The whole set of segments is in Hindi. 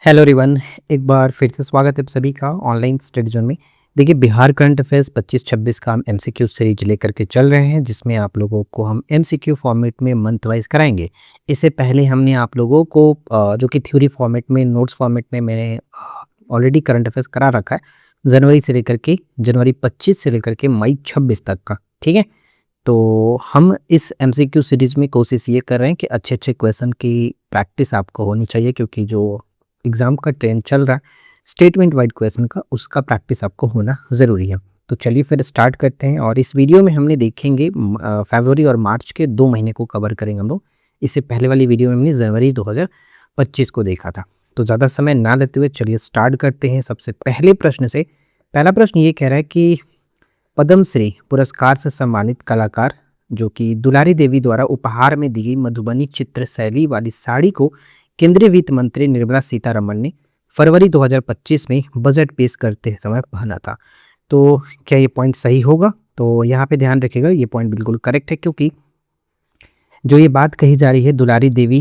Hello everyone. एक बार फिर से स्वागत है आप सभी का ऑनलाइन स्टडी जोन में। देखिए, बिहार करंट अफेयर्स 25-26 का हम एमसीक्यू सीरीज लेकर के चल रहे हैं, जिसमें आप लोगों को हम एमसीक्यू फॉर्मेट में मंथ वाइज कराएंगे। इससे पहले हमने आप लोगों को जो कि थ्योरी फॉर्मेट में, नोट्स फॉर्मेट में मैंने ऑलरेडी करंट अफेयर्स करा रखा है, जनवरी 25 से लेकर के मई 26 तक का। ठीक है, तो हम इस एमसीक्यू सीरीज में कोशिश ये कर रहे हैं कि अच्छे अच्छे क्वेश्चन की प्रैक्टिस आपको होनी चाहिए, क्योंकि जो एग्ज़ाम का ट्रेंड चल रहा है स्टेटमेंट वाइड क्वेश्चन का, उसका प्रैक्टिस आपको होना ज़रूरी है। तो चलिए फिर स्टार्ट करते हैं। और इस वीडियो में हमने देखेंगे फरवरी और मार्च के 2 महीने को कवर करेंगे हम लोग। इससे पहले वाली वीडियो में हमने जनवरी 2025 को देखा था। तो ज़्यादा समय ना लेते हुए चलिए स्टार्ट करते हैं सबसे पहले प्रश्न से। पहला प्रश्न ये कह रहा है कि पद्मश्री पुरस्कार से सम्मानित कलाकार जो कि दुलारी देवी द्वारा उपहार में दी गई मधुबनी चित्र शैली वाली साड़ी को केंद्रीय वित्त मंत्री निर्मला सीतारमण ने फरवरी 2025 में बजट पेश करते समय पहना था। तो क्या ये पॉइंट सही होगा? तो यहाँ पे ध्यान रखिएगा, ये पॉइंट बिल्कुल करेक्ट है, क्योंकि जो ये बात कही जा रही है, दुलारी देवी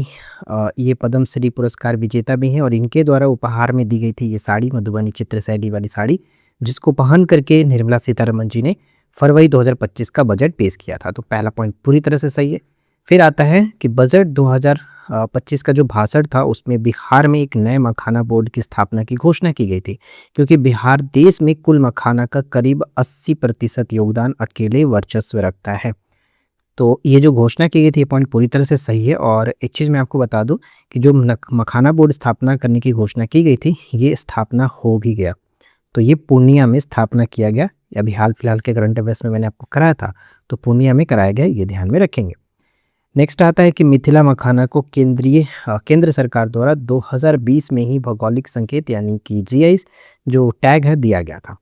ये पद्मश्री पुरस्कार विजेता भी हैं और इनके द्वारा उपहार में दी गई थी ये साड़ी, मधुबनी चित्र शैली वाली साड़ी, जिसको पहन करके निर्मला सीतारमण जी ने फरवरी 2025 का बजट पेश किया था। तो पहला पॉइंट पूरी तरह से सही है। फिर आता है कि बजट 2025 का जो भाषण था, उसमें बिहार में एक नए मखाना बोर्ड की स्थापना की घोषणा की गई थी, क्योंकि बिहार देश में कुल मखाना का करीब 80% योगदान अकेले वर्चस्व रखता है। तो ये जो घोषणा की गई थी, ये पॉइंट पूरी तरह से सही है। और एक चीज़ मैं आपको बता दूं कि जो मखाना बोर्ड स्थापना करने की घोषणा की गई थी, ये स्थापना हो भी गया। तो ये पूर्णिया में स्थापना किया गया। अभी हाल फिलहाल के करंट अफेयर्स में मैंने आपको कराया था, तो पूर्णिया में कराया गया, ये ध्यान में रखेंगे। नेक्स्ट आता है कि मिथिला मखाना को केंद्र सरकार द्वारा 2020 में ही भौगोलिक संकेत यानी कि जीआई जो टैग है दिया गया था।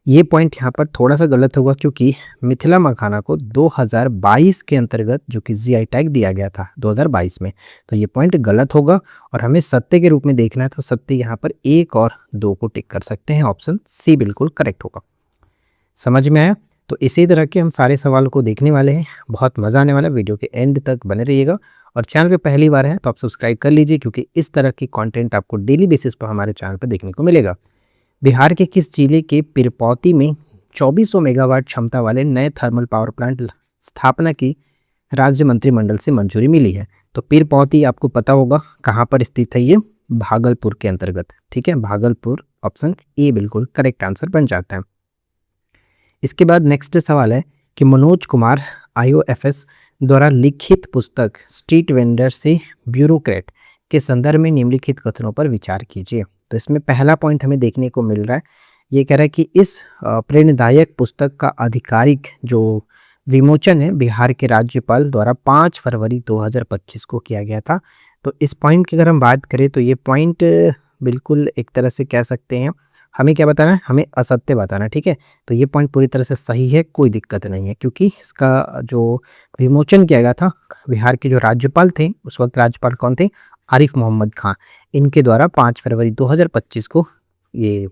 ये पॉइंट यहाँ पर थोड़ा सा गलत होगा, क्योंकि मिथिला मखाना को 2022 के अंतर्गत जो कि जीआई टैग दिया गया था 2022 में, तो ये पॉइंट गलत होगा और हमें सत्य के रूप में देखना है। तो सत्य यहाँ पर 1 और 2 को टिक कर सकते हैं, ऑप्शन सी बिल्कुल करेक्ट होगा। समझ में आया? तो इसी तरह के हम सारे सवालों को देखने वाले हैं, बहुत मज़ा आने वाला है। वीडियो के एंड तक बने रहिएगा और चैनल पे पहली बार है तो आप सब्सक्राइब कर लीजिए, क्योंकि इस तरह की कंटेंट आपको डेली बेसिस पर हमारे चैनल पर देखने को मिलेगा। बिहार के किस जिले के पीरपौती में 2400 मेगावाट क्षमता वाले नए थर्मल पावर प्लांट स्थापना की राज्य मंत्रिमंडल से मंजूरी मिली है? तो पीरपौती आपको पता होगा कहाँ पर स्थित है, ये भागलपुर के अंतर्गत। ठीक है, भागलपुर, ऑप्शन ए बिल्कुल करेक्ट आंसर बन जाता है। इसके बाद नेक्स्ट सवाल है कि मनोज कुमार आईओएफएस द्वारा लिखित पुस्तक स्ट्रीट वेंडर से ब्यूरोक्रेट के संदर्भ में निम्नलिखित कथनों पर विचार कीजिए। तो इसमें पहला पॉइंट हमें देखने को मिल रहा है, ये कह रहा है कि इस प्रेरणादायक पुस्तक का आधिकारिक जो विमोचन है बिहार के राज्यपाल द्वारा 5 फरवरी 2025 को किया गया था। तो इस पॉइंट की अगर हम बात करें तो ये पॉइंट बिल्कुल एक तरह से कह सकते हैं, हमें क्या बताना है, हमें असत्य बताना है। ठीक है, तो ये पॉइंट पूरी तरह से सही है, कोई दिक्कत नहीं है, क्योंकि इसका जो विमोचन किया गया था बिहार के जो राज्यपाल थे, उस वक्त राज्यपाल कौन थे, आरिफ मोहम्मद खां, इनके द्वारा 5 फरवरी 2025 को ये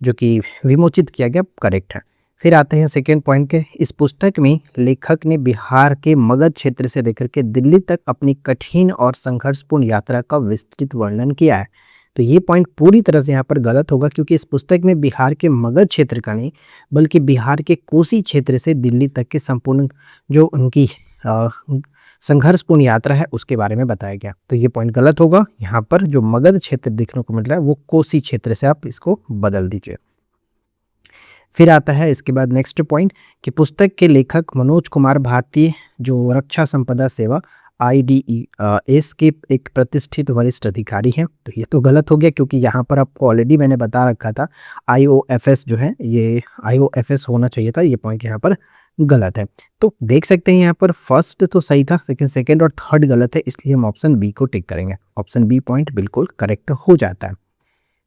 जो कि विमोचित किया गया, करेक्ट है। फिर आते हैं सेकेंड पॉइंट के। इस पुस्तक में लेखक ने बिहार के मगध क्षेत्र से लेकर के दिल्ली तक अपनी कठिन और संघर्षपूर्ण यात्रा का विस्तृत वर्णन किया है। तो ये पॉइंट पूरी तरह से यहाँ पर गलत होगा, क्योंकि इस पुस्तक में बिहार के मगध क्षेत्र का नहीं, बल्कि बिहार के कोसी क्षेत्र से दिल्ली तक के संपूर्ण जो उनकी संघर्षपूर्ण यात्रा है उसके बारे में बताया गया। तो ये पॉइंट गलत होगा। यहाँ पर जो मगध क्षेत्र देखने को मिल रहा है वो कोसी क्षेत्र से आप इसको बदल दीजिए। फिर आता है इसके बाद नेक्स्ट पॉइंट कि पुस्तक के लेखक मनोज कुमार भारतीय जो रक्षा संपदा सेवा IDES के एक प्रतिष्ठित वरिष्ठ अधिकारी हैं। तो ये तो गलत हो गया, क्योंकि यहाँ पर आपको ऑलरेडी मैंने बता रखा था IOFS जो है, ये IOFS होना चाहिए था, ये पॉइंट यहाँ पर गलत है। तो देख सकते हैं यहाँ पर फर्स्ट तो सही था, लेकिन सेकंड और थर्ड गलत है, इसलिए हम ऑप्शन बी को टिक करेंगे। ऑप्शन बी पॉइंट बिल्कुल करेक्ट हो जाता है।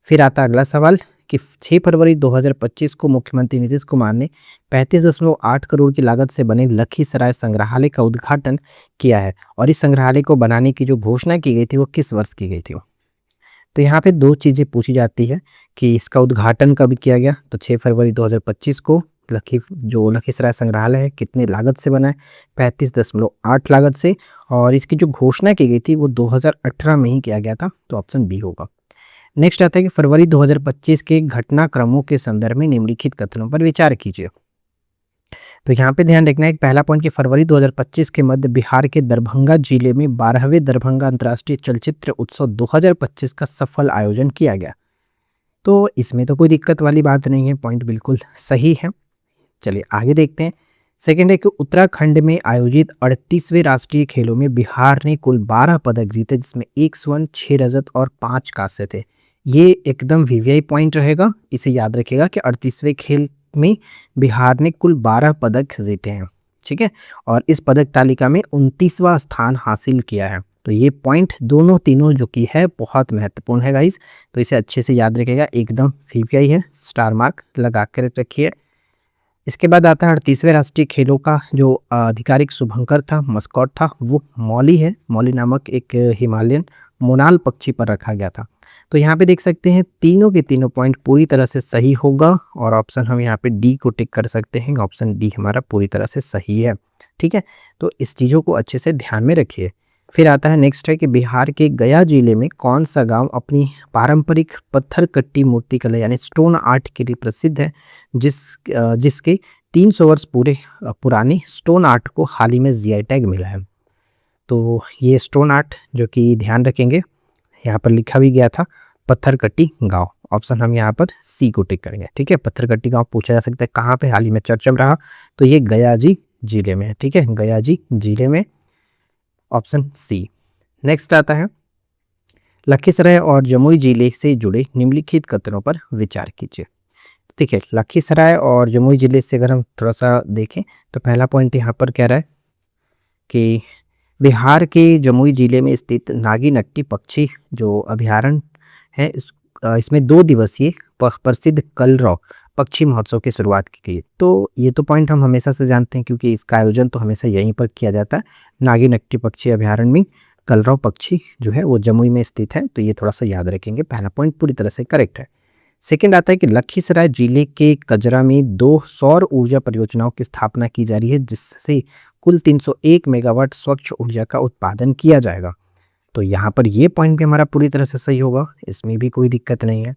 फिर आता है अगला सवाल कि 6 फरवरी 2025 को मुख्यमंत्री नीतीश कुमार ने 35.8 करोड़ की लागत से बने लखीसराय संग्रहालय का उद्घाटन किया है, और इस संग्रहालय को बनाने की जो घोषणा की गई थी वो किस वर्ष की गई थी? तो यहाँ पे दो चीज़ें पूछी जाती है कि इसका उद्घाटन कब किया गया। तो 6 फरवरी 2025 को लखीसराय संग्रहालय है कितने लागत से बना है, 35.8 लागत से, और इसकी जो घोषणा की गई थी वो 2018 में ही किया गया था। तो ऑप्शन बी होगा। नेक्स्ट आता है कि फरवरी 2025 के घटनाक्रमों के संदर्भ में निम्नलिखित कथनों पर विचार कीजिए। तो यहाँ पे ध्यान रखना है कि पहला पॉइंट कि फरवरी 2025 के मध्य बिहार के दरभंगा जिले में 12वें दरभंगा अंतर्राष्ट्रीय चलचित्र उत्सव 2025 का सफल आयोजन किया गया। तो इसमें तो कोई दिक्कत वाली बात नहीं है, पॉइंट बिल्कुल सही है। चलिए आगे देखते हैं। सेकेंड है कि उत्तराखंड में आयोजित 38वें राष्ट्रीय खेलों में बिहार ने कुल 12 पदक जीते, जिसमें 1 स्वर्ण, 6 रजत और 5 कांस्य थे। ये एकदम वीवीआई पॉइंट रहेगा, इसे याद रखिएगा कि 38वें खेल में बिहार ने कुल 12 पदक जीते हैं। ठीक है, और इस पदक तालिका में 29वां स्थान हासिल किया है। तो ये पॉइंट दोनों तीनों जो कि है बहुत महत्वपूर्ण है गाइस, तो इसे अच्छे से याद रखिएगा, एकदम वीवीआई है, स्टार मार्क लगा कर रखिए। इसके बाद आता है 38वें राष्ट्रीय खेलों का जो आधिकारिक शुभंकर था, मस्कॉट था, वो मौली है। मौली नामक एक हिमालयन मोनाल पक्षी पर रखा गया था। तो यहाँ पे देख सकते हैं तीनों के तीनों पॉइंट पूरी तरह से सही होगा, और ऑप्शन हम यहाँ पे डी को टिक कर सकते हैं। ऑप्शन डी हमारा पूरी तरह से सही है। ठीक है, तो इस चीज़ों को अच्छे से ध्यान में रखिए। फिर आता है नेक्स्ट है कि बिहार के गया जिले में कौन सा गांव अपनी पारंपरिक पत्थर कट्टी मूर्तिकला यानी स्टोन आर्ट के लिए प्रसिद्ध है, जिसके 300 वर्ष पुराने स्टोन आर्ट को हाल ही में जीआई टैग मिला है। तो ये स्टोन आर्ट जो कि ध्यान रखेंगे, यहाँ पर लिखा भी गया था पत्थरकट्टी गांव। ऑप्शन हम यहाँ पर सी को टिक करेंगे। ठीक है, पत्थरकट्टी गांव पूछा जा सकता है कहाँ पे हाल ही में चर्चा में रहा, तो ये गयाजी जिले में है। ठीक है, गयाजी जिले में, ऑप्शन सी। नेक्स्ट आता है लखीसराय और जमुई जिले से जुड़े निम्नलिखित कथनों पर विचार कीजिए। देखिए, लखीसराय और जमुई जिले से अगर हम थोड़ा सा देखें तो पहला पॉइंट यहाँ पर कह रहा है कि बिहार के जमुई जिले में स्थित नागीनट्टी पक्षी जो अभयारण्य है, इसमें 2 दिवसीय प्रसिद्ध कलरव पक्षी महोत्सव की शुरुआत की गई। तो ये तो पॉइंट हम हमेशा से जानते हैं, क्योंकि इसका आयोजन तो हमेशा यहीं पर किया जाता है। नागीनट्टी पक्षी अभयारण्य में कलरव पक्षी जो है वो जमुई में स्थित है, तो ये थोड़ा सा याद रखेंगे। पहला पॉइंट पूरी तरह से करेक्ट है। सेकेंड आता है कि लखीसराय जिले के कजरा में 2 सौर ऊर्जा परियोजनाओं की स्थापना की जा रही है, जिससे कुल 301 मेगावाट स्वच्छ ऊर्जा का उत्पादन किया जाएगा। तो यहाँ पर ये पॉइंट भी हमारा पूरी तरह से सही होगा, इसमें भी कोई दिक्कत नहीं है।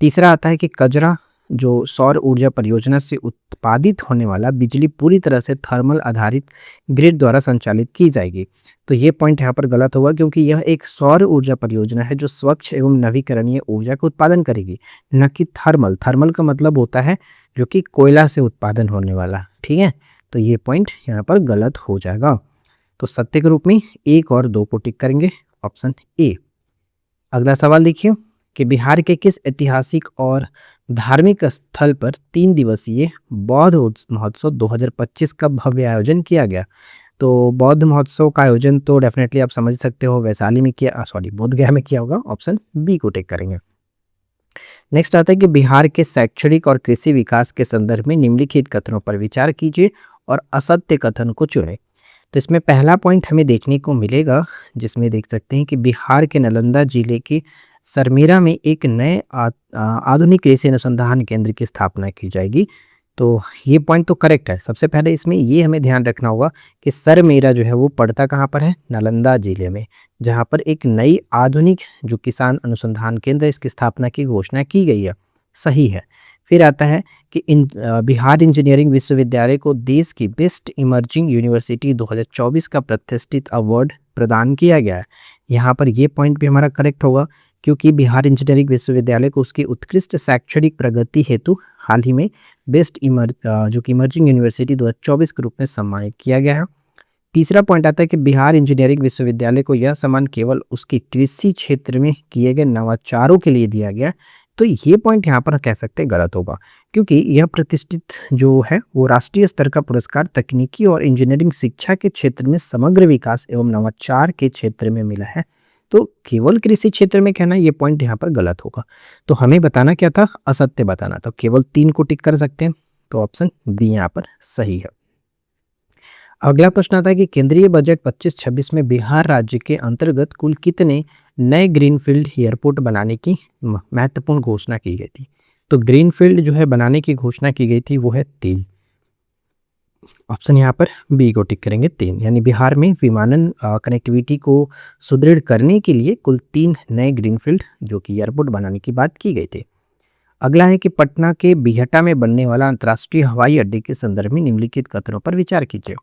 तीसरा आता है कि कजरा जो सौर ऊर्जा परियोजना से उत्पादित होने वाला बिजली पूरी तरह से थर्मल आधारित ग्रिड द्वारा संचालित की जाएगी। तो ये पॉइंट यहाँ पर गलत होगा, क्योंकि यह एक सौर ऊर्जा परियोजना है जो स्वच्छ एवं नवीकरणीय ऊर्जा का उत्पादन करेगी, न कि थर्मल। थर्मल का मतलब होता है जो कि कोयला से उत्पादन होने वाला। ठीक है, तो ये पॉइंट यहाँ पर गलत हो जाएगा। तो सत्य के रूप में 1 और 2 को टिक करेंगे, ऑप्शन ए। अगला सवाल देखिए कि बिहार के किस ऐतिहासिक और धार्मिक स्थल पर 3 दिवसीय बौद्ध महोत्सव 2025 का भव्य आयोजन किया गया। तो बौद्ध महोत्सव का आयोजन तो डेफिनेटली आप समझ सकते हो वैशाली में किया, बोधगया में किया होगा। ऑप्शन बी को टिक करेंगे। नेक्स्ट आता है कि बिहार के शैक्षणिक और कृषि विकास के संदर्भ में निम्नलिखित कथनों पर विचार कीजिए और असत्य कथन को चुनें। तो इसमें पहला पॉइंट हमें देखने को मिलेगा, जिसमें देख सकते हैं कि बिहार के नालंदा जिले के सरमेरा में एक नए आधुनिक कृषि अनुसंधान केंद्र की स्थापना की जाएगी। तो ये पॉइंट तो करेक्ट है। सबसे पहले इसमें ये हमें ध्यान रखना होगा कि सरमेरा जो है वो पड़ता कहाँ पर है, नालंदा जिले में, जहाँ पर एक नई आधुनिक जो किसान अनुसंधान केंद्र इसकी स्थापना की घोषणा की गई है। सही है। फिर आता है कि बिहार इंजीनियरिंग विश्वविद्यालय को देश की बेस्ट इमर्जिंग यूनिवर्सिटी 2024 का प्रतिष्ठित अवार्ड प्रदान किया गया है। यहाँ पर ये पॉइंट भी हमारा करेक्ट होगा, क्योंकि बिहार इंजीनियरिंग विश्वविद्यालय को उसकी उत्कृष्ट शैक्षणिक प्रगति हेतु हाल ही में बेस्ट जो कि इमर्जिंग यूनिवर्सिटी 2024 के रूप में सम्मानित किया गया है। तीसरा पॉइंट आता है कि बिहार इंजीनियरिंग विश्वविद्यालय को यह सम्मान केवल उसके कृषि क्षेत्र में किए गए नवाचारों के लिए दिया गया। तो ये पॉइंट यहाँ पर कह सकते हैं गलत होगा, क्योंकि यह प्रतिष्ठित जो है वो राष्ट्रीय स्तर का पुरस्कार तकनीकी और इंजीनियरिंग शिक्षा के क्षेत्र में समग्र विकास एवं नवाचार के क्षेत्र में मिला है। तो केवल कृषि क्षेत्र में कहना ये पॉइंट यहाँ पर गलत होगा। तो हमें बताना क्या था, असत्य बताना था। केवल 3 को टिक कर सकते हैं, तो ऑप्शन बी यहाँ पर सही है। अगला प्रश्न आता है कि केंद्रीय बजट 25-26 में बिहार राज्य के अंतर्गत कुल कितने नए ग्रीनफील्ड एयरपोर्ट बनाने की महत्वपूर्ण घोषणा की गई थी। तो ग्रीनफील्ड जो है बनाने की घोषणा की गई थी वो है 3। ऑप्शन यहाँ पर बी को टिक करेंगे 3, यानी बिहार में विमानन कनेक्टिविटी को सुदृढ़ करने के लिए कुल 3 नए ग्रीनफील्ड जो कि एयरपोर्ट बनाने की बात की गई थी। अगला है कि पटना के बिहटा में बनने वाला अंतर्राष्ट्रीय हवाई अड्डे के संदर्भ में निम्नलिखित कथनों पर विचार कीजिए।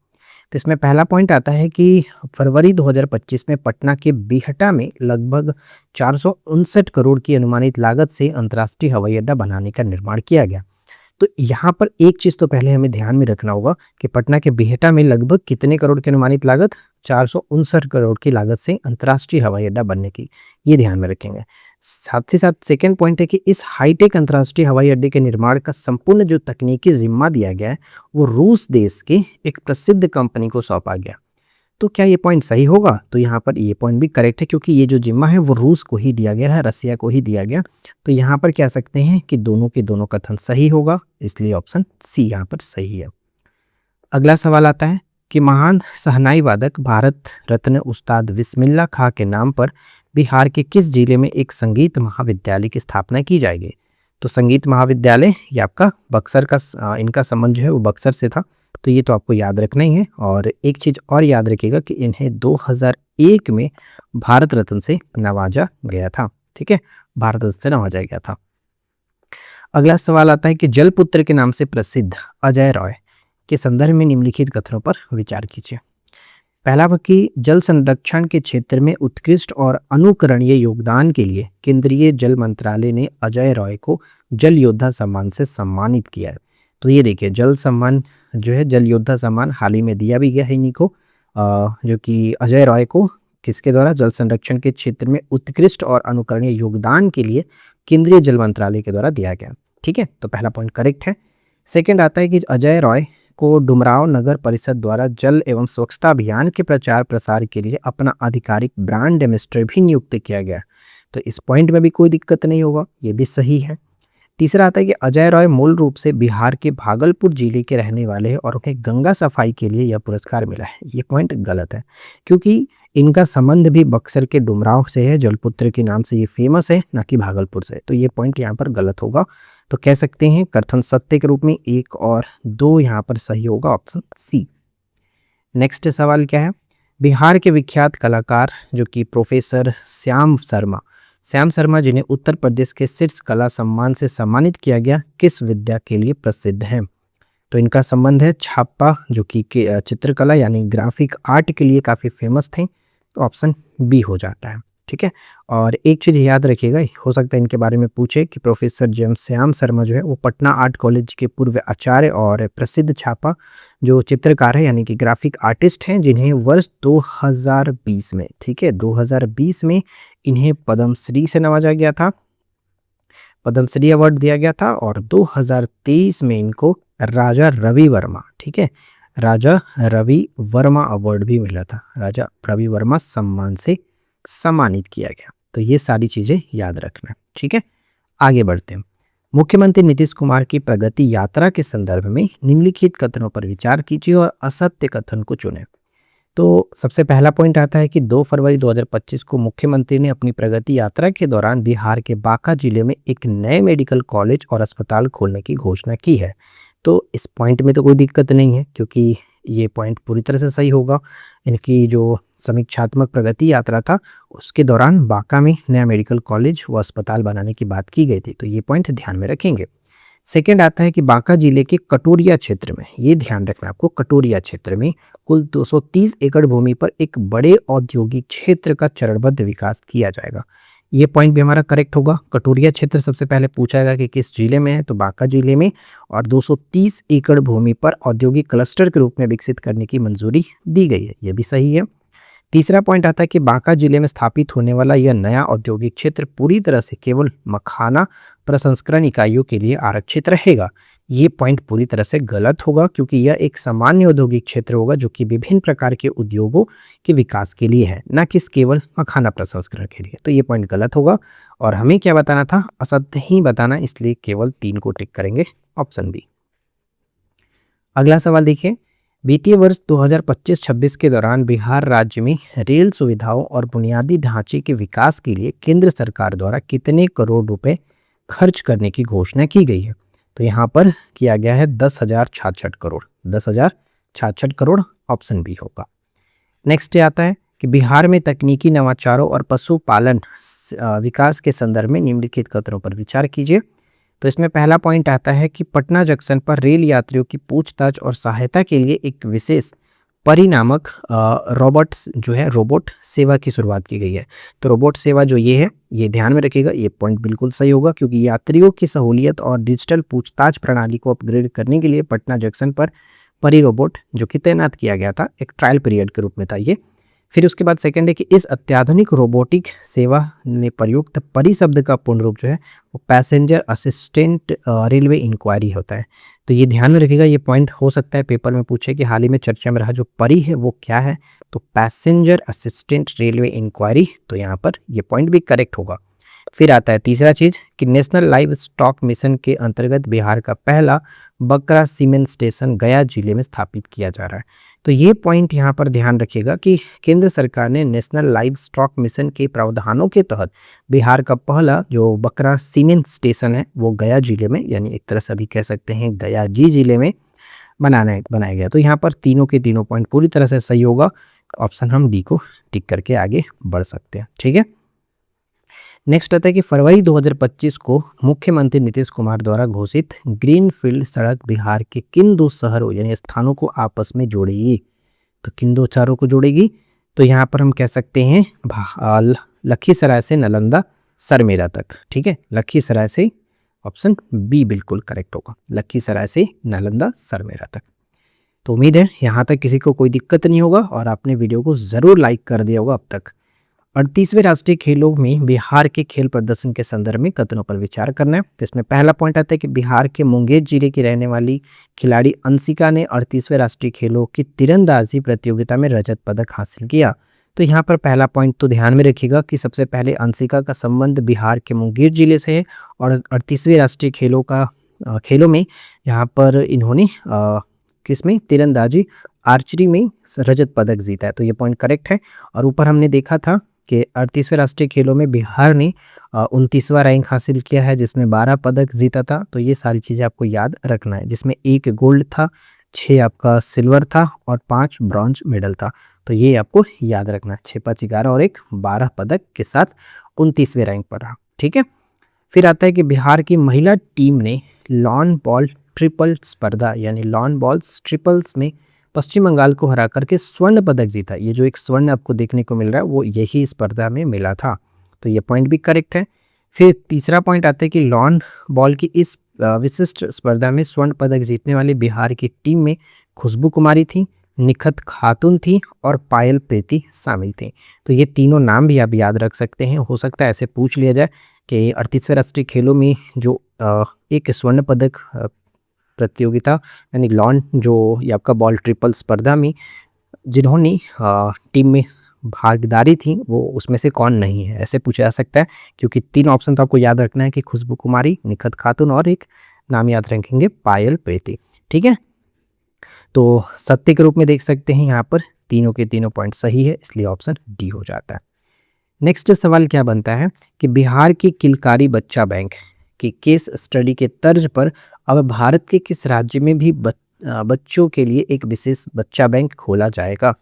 तो इसमें पहला पॉइंट आता है कि फरवरी 2025 में पटना के बिहटा में लगभग 459 करोड़ की अनुमानित लागत से अंतर्राष्ट्रीय हवाई अड्डा बनाने का निर्माण किया गया। तो यहाँ पर एक चीज़ तो पहले हमें ध्यान में रखना होगा कि पटना के बिहटा में लगभग कितने करोड़ की अनुमानित लागत, 459 करोड़ की लागत से अंतर्राष्ट्रीय हवाई अड्डा बनने की, ये ध्यान में रखेंगे। साथ ही साथ सेकेंड पॉइंट है कि इस हाईटेक अंतर्राष्ट्रीय हवाई अड्डे के निर्माण का संपूर्ण जो तकनीकी जिम्मा दिया गया है वो रूस देश के एक प्रसिद्ध कंपनी को सौंपा गया। तो क्या ये पॉइंट सही होगा? तो यहाँ पर ये पॉइंट भी करेक्ट है, क्योंकि ये जो जिम्मा है वो रूस को ही दिया गया है, रसिया को ही दिया गया। तो यहाँ पर कह सकते हैं कि दोनों के दोनों कथन सही होगा, इसलिए ऑप्शन सी यहाँ पर सही है। अगला सवाल आता है कि महान शहनाई वादक भारत रत्न उस्ताद बिस्मिल्लाह खां के नाम पर बिहार के किस जिले में एक संगीत महाविद्यालय की स्थापना की जाएगी? तो संगीत महाविद्यालय ये आपका बक्सर का इनका संबंध जो है वो बक्सर से था, तो ये तो आपको याद रखना ही है। और एक चीज़ और याद रखिएगा कि इन्हें 2001 में भारत रत्न से नवाजा गया था। ठीक है, भारत रत्न से नवाजा गया था। अगला सवाल आता है कि जलपुत्र के नाम से प्रसिद्ध अजय रॉय के संदर्भ में निम्नलिखित कथनों पर विचार कीजिए। पहला कि जल संरक्षण के क्षेत्र में उत्कृष्ट और अनुकरणीय योगदान के लिए केंद्रीय जल मंत्रालय ने अजय रॉय को जल योद्धा सम्मान से सम्मानित किया है। तो ये देखिए, जल सम्मान जो है, जल योद्धा सम्मान हाल ही में दिया भी गया है इन्हीं को, जो कि अजय रॉय को किसके द्वारा, जल संरक्षण के क्षेत्र में उत्कृष्ट और अनुकरणीय योगदान के लिए केंद्रीय जल मंत्रालय के द्वारा दिया गया। ठीक है, तो पहला पॉइंट करेक्ट है। सेकंड आता है कि अजय रॉय को डुमराव नगर परिषद द्वारा जल एवं स्वच्छता अभियान के प्रचार प्रसार के लिए अपना आधिकारिक ब्रांड एम्बेसडर भी नियुक्त किया गया। तो इस पॉइंट में भी कोई दिक्कत नहीं होगा, ये भी सही है। तीसरा आता है कि अजय रॉय मूल रूप से बिहार के भागलपुर जिले के रहने वाले हैं और उन्हें गंगा सफाई के लिए यह पुरस्कार मिला है। ये पॉइंट गलत है, क्योंकि इनका संबंध भी बक्सर के डुमराव से है, जलपुत्र के नाम से ये फेमस है, ना कि भागलपुर से। तो ये पॉइंट यहाँ पर गलत होगा। तो कह सकते हैं कथन सत्य के रूप में 1 और 2 यहाँ पर सही होगा, ऑप्शन सी। नेक्स्ट सवाल क्या है? बिहार के विख्यात कलाकार जो कि प्रोफेसर श्याम शर्मा जिन्हें उत्तर प्रदेश के शीर्ष कला सम्मान से सम्मानित किया गया, किस विद्या के लिए प्रसिद्ध हैं? तो इनका संबंध है छापा, जो कि चित्रकला यानी ग्राफिक आर्ट के लिए काफ़ी फेमस थे। तो ऑप्शन बी हो जाता है। ठीक है, और एक चीज़ याद रखिएगा, हो सकता है इनके बारे में पूछे कि प्रोफेसर श्याम शर्मा जो है वो पटना आर्ट कॉलेज के पूर्व आचार्य और प्रसिद्ध छापा जो चित्रकार है यानी कि ग्राफिक आर्टिस्ट हैं, जिन्हें वर्ष 2020 में, ठीक है, 2020 में इन्हें पद्मश्री से नवाजा गया था, पद्मश्री अवार्ड दिया गया था। और 2023 में इनको राजा रवि वर्मा, ठीक है, राजा रवि वर्मा अवार्ड भी मिला था, राजा रवि वर्मा सम्मान से सम्मानित किया गया। तो ये सारी चीज़ें याद रखना। ठीक है, आगे बढ़ते हैं। मुख्यमंत्री नीतीश कुमार की प्रगति यात्रा के संदर्भ में निम्नलिखित कथनों पर विचार कीजिए और असत्य कथन को चुनें। तो सबसे पहला पॉइंट आता है कि 2 फरवरी 2025 को मुख्यमंत्री ने अपनी प्रगति यात्रा के दौरान बिहार के बांका जिले में एक नए मेडिकल कॉलेज और अस्पताल खोलने की घोषणा की है। तो इस पॉइंट में तो कोई दिक्कत नहीं है, क्योंकि ये पॉइंट पूरी तरह से सही होगा। इनकी जो समीक्षात्मक प्रगति यात्रा था उसके दौरान बांका में नया मेडिकल कॉलेज व अस्पताल बनाने की बात की गई थी, तो ये पॉइंट ध्यान में रखेंगे। सेकेंड आता है कि बांका जिले के कटोरिया क्षेत्र में, ये ध्यान रखना आपको, कटोरिया क्षेत्र में कुल 230 एकड़ भूमि पर एक बड़े औद्योगिक क्षेत्र का चरणबद्ध विकास किया जाएगा। ये पॉइंट भी हमारा करेक्ट होगा। कटोरिया क्षेत्र सबसे पहले पूछा जाएगा कि किस जिले में है, तो बांका जिले में, और 230 एकड़ भूमि पर औद्योगिक क्लस्टर के रूप में विकसित करने की मंजूरी दी गई है, ये भी सही है। तीसरा पॉइंट आता है कि बांका जिले में स्थापित होने वाला यह नया औद्योगिक क्षेत्र पूरी तरह से केवल मखाना प्रसंस्करण इकाइयों के लिए आरक्षित रहेगा। ये पॉइंट पूरी तरह से गलत होगा, क्योंकि यह एक सामान्य औद्योगिक क्षेत्र होगा जो कि विभिन्न प्रकार के उद्योगों के विकास के लिए है, न कि केवल मखाना प्रसंस्करण के लिए। तो ये पॉइंट गलत होगा और हमें क्या बताना था, असत्य ही बताना, इसलिए केवल 3 को टिक करेंगे, ऑप्शन बी। अगला सवाल देखिए, वित्तीय वर्ष 2025-26 के दौरान बिहार राज्य में रेल सुविधाओं और बुनियादी ढांचे के विकास के लिए केंद्र सरकार द्वारा कितने करोड़ रुपए खर्च करने की घोषणा की गई है? तो यहाँ पर किया गया है 10,066 करोड़, 10,066 66 करोड़, ऑप्शन बी होगा। नेक्स्ट आता है कि बिहार में तकनीकी नवाचारों और पशुपालन विकास के संदर्भ में निम्नलिखित कथनों पर विचार कीजिए। तो इसमें पहला पॉइंट आता है कि पटना जंक्शन पर रेल यात्रियों की पूछताछ और सहायता के लिए एक विशेष परिनामक रोबोट्स जो है रोबोट सेवा की शुरुआत की गई है। तो रोबोट सेवा जो ये है, ये ध्यान में रखिएगा, ये पॉइंट बिल्कुल सही होगा, क्योंकि यात्रियों की सहूलियत और डिजिटल पूछताछ प्रणाली को अपग्रेड करने के लिए पटना जंक्शन पर परी रोबोट जो कि तैनात किया गया था, एक ट्रायल पीरियड के रूप में था ये। फिर उसके बाद सेकंड है कि इस अत्याधुनिक रोबोटिक सेवा में प्रयुक्त परी शब्द का पूर्ण रूप जो है वो पैसेंजर असिस्टेंट रेलवे इंक्वायरी होता है। तो ये ध्यान में रखिएगा, ये पॉइंट हो सकता है पेपर में पूछे कि हाल ही में चर्चा में रहा जो परी है वो क्या है, तो पैसेंजर असिस्टेंट रेलवे इंक्वायरी। तो यहाँ पर ये पॉइंट भी करेक्ट होगा। फिर आता है तीसरा चीज कि नेशनल लाइव स्टॉक मिशन के अंतर्गत बिहार का पहला बकरा सीमेंट स्टेशन गया जिले में स्थापित किया जा रहा है। तो ये पॉइंट यहाँ पर ध्यान रखिएगा कि केंद्र सरकार ने नेशनल लाइव स्टॉक मिशन के प्रावधानों के तहत बिहार का पहला जो बकरा सीमेंट स्टेशन है वो गया जिले में, यानी एक तरह से अभी कह सकते हैं गया जी जिले में बनाया गया। तो यहाँ पर तीनों के तीनों पॉइंट पूरी तरह से सही होगा। ऑप्शन हम डी को टिक करके आगे बढ़ सकते हैं। ठीक है, नेक्स्ट आता है कि फरवरी 2025 को मुख्यमंत्री नीतीश कुमार द्वारा घोषित ग्रीनफील्ड सड़क बिहार के किन दो शहरों यानी स्थानों को आपस में जोड़ेगी। तो किन दो शहरों को जोड़ेगी, तो यहाँ पर हम कह सकते हैं लखीसराय से नालंदा सरमेरा तक। ठीक है, लखीसराय से, ऑप्शन बी बिल्कुल करेक्ट होगा, लखीसराय से नालंदा सरमेरा तक। तो उम्मीद है यहाँ तक किसी को कोई दिक्कत नहीं होगा और आपने वीडियो को ज़रूर लाइक कर दिया होगा अब तक। 38वें राष्ट्रीय खेलों में बिहार के खेल प्रदर्शन के संदर्भ में कथनों पर विचार करना है। तो इसमें पहला पॉइंट आता है कि बिहार के मुंगेर जिले की रहने वाली खिलाड़ी अंशिका ने 38वें राष्ट्रीय खेलों की तीरंदाजी प्रतियोगिता में रजत पदक हासिल किया। तो यहाँ पर पहला पॉइंट तो ध्यान में रखिएगा कि सबसे पहले अंशिका का संबंध बिहार के मुंगेर जिले से है और 38वें राष्ट्रीय खेलों में यहाँ पर इन्होंने किसमें तीरंदाजी आर्चरी में रजत पदक जीता है। तो ये पॉइंट करेक्ट है। और ऊपर हमने देखा था कि 38वें राष्ट्रीय खेलों में बिहार ने 29वां रैंक हासिल किया है जिसमें 12 पदक जीता था। तो ये सारी चीज़ें आपको याद रखना है, जिसमें 1 गोल्ड था, 6 आपका सिल्वर था और 5 ब्रॉन्ज मेडल था। तो ये आपको याद रखना है, 6 5 11 और 1 12 पदक के साथ 29वें रैंक पर रहा। ठीक है, फिर आता है कि बिहार की महिला टीम ने लॉन बॉल ट्रिपल स्पर्धा यानी लॉन बॉल्स ट्रिपल्स में पश्चिम बंगाल को हरा करके स्वर्ण पदक जीता। ये जो एक स्वर्ण आपको देखने को मिल रहा है वो यही स्पर्धा में मिला था। तो ये पॉइंट भी करेक्ट है। फिर तीसरा पॉइंट आता है कि लॉन बॉल की इस विशिष्ट स्पर्धा में स्वर्ण पदक जीतने वाली बिहार की टीम में खुशबू कुमारी थी, निखत खातून थी और पायल प्रीति शामिल थे। तो ये तीनों नाम भी आप याद रख सकते हैं। हो सकता है ऐसे पूछ लिया जाए कि 38वें राष्ट्रीय खेलों में जो एक स्वर्ण पदक प्रतियोगिता यानी लॉन जो ये आपका बॉल ट्रिपल स्पर्धा में जिन्होंने टीम में भागीदारी थी वो उसमें से कौन नहीं है, ऐसे पूछा जा सकता है। क्योंकि 3 ऑप्शन तो आपको याद रखना है कि खुशबू कुमारी, निखत खातून और एक नाम याद रखेंगे पायल प्रीति। ठीक है, तो सत्य के रूप में देख सकते हैं यहाँ पर तीनों के तीनों पॉइंट सही है, इसलिए ऑप्शन डी हो जाता है। नेक्स्ट सवाल क्या बनता है कि बिहार की किलकारी बच्चा बैंक की केस स्टडी के तर्ज पर अब भारत के किस राज्य में भी बच्चों के लिए एक विशेष बच्चा बैंक खोला जाएगा।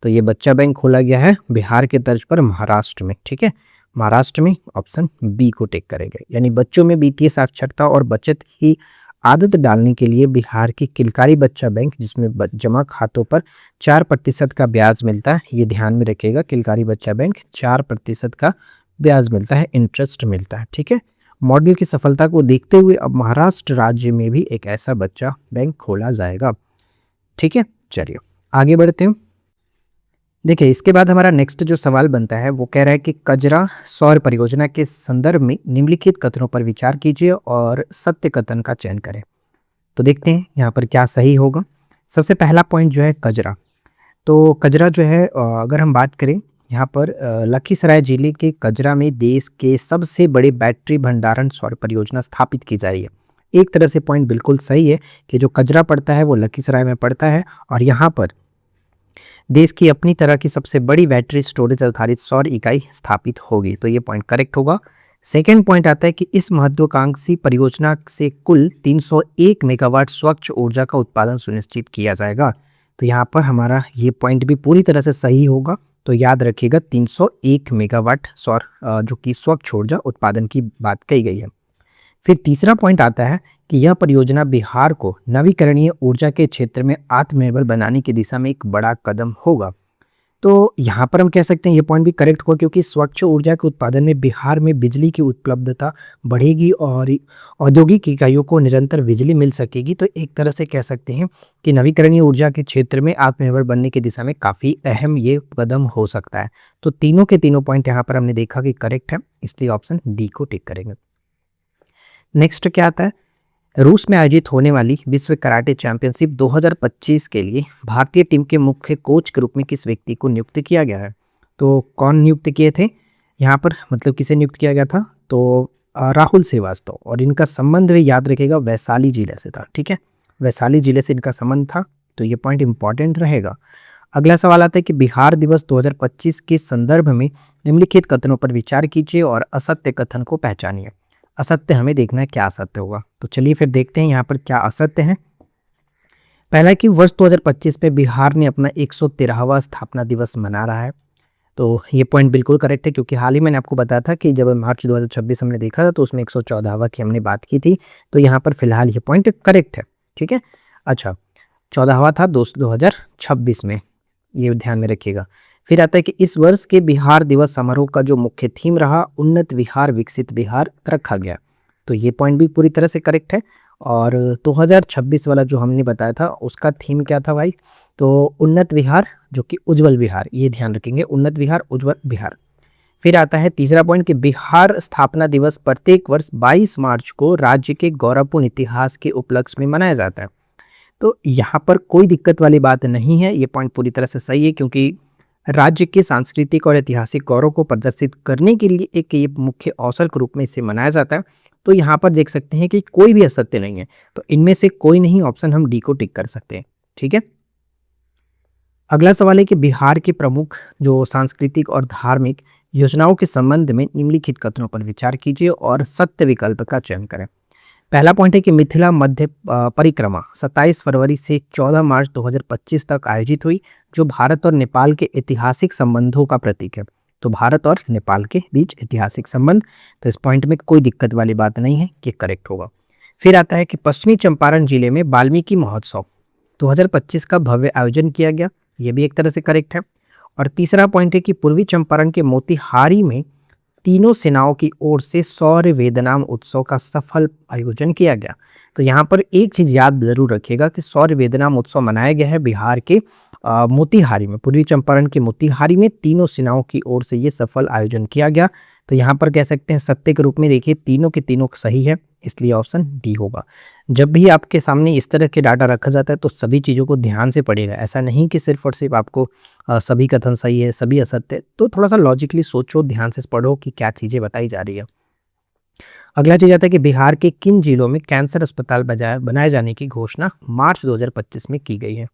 तो ये बच्चा बैंक खोला गया है बिहार के तर्ज पर महाराष्ट्र में। ठीक है, महाराष्ट्र में, ऑप्शन बी को टिक करेंगे। यानी बच्चों में वित्तीय साक्षरता और बचत की आदत डालने के लिए बिहार की किलकारी बच्चा बैंक जिसमें जमा खातों पर 4% का ब्याज मिलता है, ये ध्यान में रखिएगा। किलकारी बच्चा बैंक 4% का ब्याज मिलता है, इंटरेस्ट मिलता है। ठीक है, मॉडल की सफलता को देखते हुए अब महाराष्ट्र राज्य में भी एक ऐसा बच्चा बैंक खोला जाएगा। ठीक है, चलिए आगे बढ़ते हैं। देखिए, इसके बाद हमारा नेक्स्ट जो सवाल बनता है वो कह रहा है कि कजरा सौर परियोजना के संदर्भ में निम्नलिखित कथनों पर विचार कीजिए और सत्य कथन का चयन करें। तो देखते हैं यहाँ पर क्या सही होगा। सबसे पहला पॉइंट जो है कजरा, तो कजरा जो है अगर हम बात करें यहाँ पर लखीसराय जिले के कजरा में देश के सबसे बड़े बैटरी भंडारण सौर परियोजना स्थापित की जा रही है। एक तरह से पॉइंट बिल्कुल सही है कि जो कजरा पड़ता है वो लखीसराय में पड़ता है और यहाँ पर देश की अपनी तरह की सबसे बड़ी बैटरी स्टोरेज आधारित सौर इकाई स्थापित होगी। तो ये पॉइंट करेक्ट होगा। सेकेंड पॉइंट आता है कि इस महत्वाकांक्षी परियोजना से कुल 301 मेगावाट स्वच्छ ऊर्जा का उत्पादन सुनिश्चित किया जाएगा। तो यहाँ पर हमारा ये पॉइंट भी पूरी तरह से सही होगा। तो याद रखिएगा 301 मेगावाट सौर जो कि स्वच्छ ऊर्जा उत्पादन की बात कही गई है। फिर तीसरा पॉइंट आता है कि यह परियोजना बिहार को नवीकरणीय ऊर्जा के क्षेत्र में आत्मनिर्भर बनाने की दिशा में एक बड़ा कदम होगा। तो यहाँ पर हम कह सकते हैं ये पॉइंट भी करेक्ट होगा, क्योंकि स्वच्छ ऊर्जा के उत्पादन में बिहार में बिजली की उपलब्धता बढ़ेगी और औद्योगिक इकाइयों को निरंतर बिजली मिल सकेगी। तो एक तरह से कह सकते हैं कि नवीकरणीय ऊर्जा के क्षेत्र में आत्मनिर्भर बनने की दिशा में काफ़ी अहम ये कदम हो सकता है। तो तीनों के तीनों पॉइंट यहाँ पर हमने देखा कि करेक्ट है, इसलिए ऑप्शन डी को टिक करेंगे। नेक्स्ट क्या आता है, रूस में आयोजित होने वाली विश्व कराटे चैंपियनशिप 2025 के लिए भारतीय टीम के मुख्य कोच के रूप में किस व्यक्ति को नियुक्त किया गया है? तो कौन नियुक्त किए थे यहाँ पर, मतलब किसे नियुक्त किया गया था? तो राहुल श्रीवास्तव, और इनका संबंध भी याद रखेगा वैशाली जिले से था। ठीक है, वैशाली जिले से इनका संबंध था, तो ये पॉइंट इंपॉर्टेंट रहेगा। अगला सवाल आता है कि बिहार दिवस 2025 के संदर्भ में निम्नलिखित कथनों पर विचार कीजिए और असत्य कथन को पहचानिए। असत्य हमें देखना है क्या असत्य होगा, तो चलिए फिर देखते हैं यहाँ पर क्या असत्य है। पहला है कि वर्ष 2025 में बिहार ने अपना 113वां स्थापना दिवस मना रहा है। तो ये पॉइंट बिल्कुल करेक्ट है, क्योंकि हाल ही मैंने आपको बताया था कि जब मार्च 2026 हमने देखा था तो उसमें 114वां की हमने बात की थी। तो यहाँ पर फिलहाल ये पॉइंट करेक्ट है। ठीक है, अच्छा 14वां था 2026 में, ये ध्यान में रखिएगा। फिर आता है कि इस वर्ष के बिहार दिवस समारोह का जो मुख्य थीम रहा उन्नत बिहार विकसित बिहार रखा गया। तो ये पॉइंट भी पूरी तरह से करेक्ट है। और 2026 वाला जो हमने बताया था उसका थीम क्या था भाई? तो उन्नत बिहार जो कि उज्जवल बिहार, ये ध्यान रखेंगे, उन्नत बिहार उज्जवल बिहार। फिर आता है तीसरा पॉइंट कि बिहार स्थापना दिवस प्रत्येक वर्ष 22 मार्च को राज्य के गौरवपूर्ण इतिहास के उपलक्ष्य में मनाया जाता है। तो यहाँ पर कोई दिक्कत वाली बात नहीं है, ये पॉइंट पूरी तरह से सही है, क्योंकि राज्य के सांस्कृतिक और ऐतिहासिक गौरव को प्रदर्शित करने के लिए एक ये मुख्य अवसर के रूप में इसे मनाया जाता है। तो यहाँ पर देख सकते हैं कि कोई भी असत्य नहीं है, तो इनमें से कोई नहीं, ऑप्शन हम डी को टिक कर सकते हैं। ठीक है, अगला सवाल है कि बिहार के प्रमुख जो सांस्कृतिक और धार्मिक योजनाओं के संबंध में निम्नलिखित कथनों पर विचार कीजिए और सत्य विकल्प का चयन करें। पहला पॉइंट है कि मिथिला मध्य परिक्रमा 27 फरवरी से 14 मार्च 2025 तक आयोजित हुई, जो भारत और नेपाल के ऐतिहासिक संबंधों का प्रतीक है। तो भारत और नेपाल के बीच ऐतिहासिक संबंध, तो इस पॉइंट में कोई दिक्कत वाली बात नहीं है, कि करेक्ट होगा। फिर आता है कि पश्चिमी चंपारण जिले में वाल्मीकि महोत्सव 2025 का भव्य आयोजन किया गया, ये भी एक तरह से करेक्ट है। और तीसरा पॉइंट है कि पूर्वी चंपारण के मोतिहारी में तीनों सेनाओं की ओर से शौर्य वेदनाम उत्सव का सफल आयोजन किया गया। तो यहाँ पर एक चीज याद जरूर रखिएगा कि शौर्य वेदनाम उत्सव मनाया गया है बिहार के मोतिहारी में, पूर्वी चंपारण के मोतिहारी में तीनों सेनाओं की ओर से ये सफल आयोजन किया गया। तो यहाँ पर कह सकते हैं सत्य के रूप में देखिए तीनों के तीनों सही है, इसलिए ऑप्शन डी होगा। जब भी आपके सामने इस तरह के डाटा रखा जाता है तो सभी चीज़ों को ध्यान से पढ़िएगा, ऐसा नहीं कि सिर्फ और सिर्फ आपको सभी कथन सही है सभी असत्य है। तो थोड़ा सा लॉजिकली सोचो, ध्यान से पढ़ो कि क्या चीज़ें बताई जा रही है। अगला चीज आता है कि बिहार के किन जिलों में कैंसर अस्पताल बनाए जाने की घोषणा मार्च 2025 में की गई है?